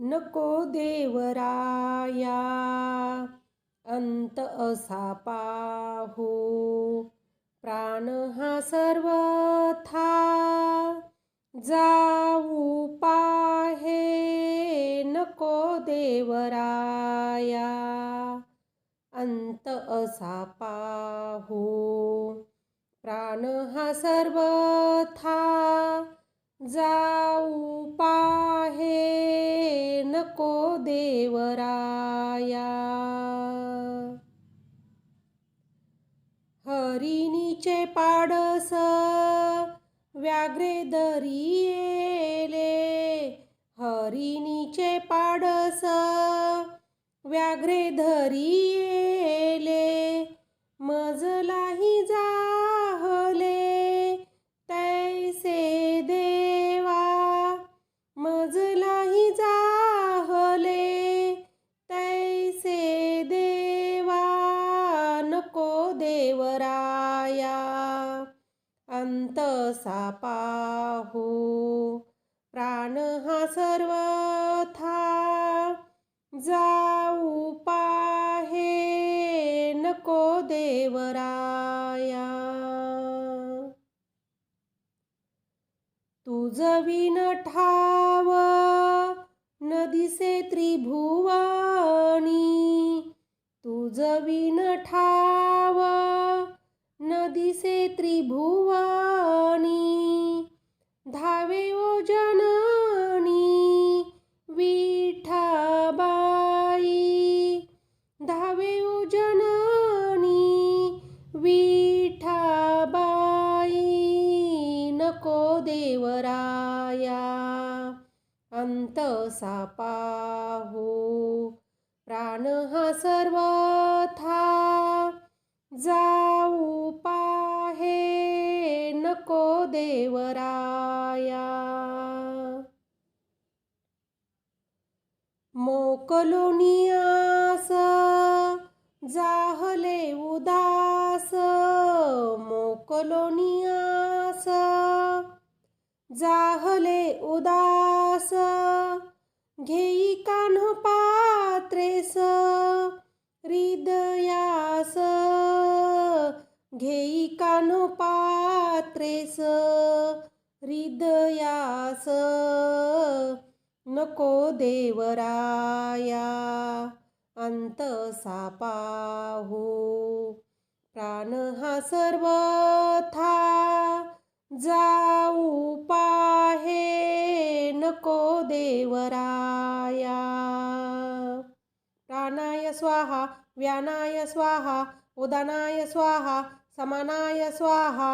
नको देवराया अंत असा पाहू, प्राण हा सर्वथा जाऊ पाहे. नको देवराया अंत असा पाहू, प्राण हा सर्वथा जाऊ पाहे. नको देवराया हरिणीचे पाडस व्याघ्रे धरिले, हरिणीचे पाडस व्याघ्रे धरिले. मजलाही जाहले तैसे देवा, मजलाही जाहले तैसे देवा. नको देवराया अंत असा पाहू, प्राण हा सर्वथा जाऊ पाहे. नको देवराया तुझ विण ठाव न दिसे त्रिभुवनी, तुझ विण ठाव न दिसे त्रिभुवनी. धावे ओ जननी विठाबाई, धावे ओ जननी विठाबाई. नको देवराया अंत असा पाहू, प्राण हा सर्वथा जाऊ पाहे. नको देवराया मोकलोनियास जाहले उदास, मोकलोनियास जाहले उदास. घेई कान्ह पात्रेस हृदयास, घेई कान्ह पात्रेस हृदयास. नको देवराया अंत असा पाहू, प्राण हा सर्वथा जाऊ पाहे. नको देवराया प्राणाय स्वाहा, व्यानाय स्वाहा, उदानाय स्वाहा, समानाय स्वाहा.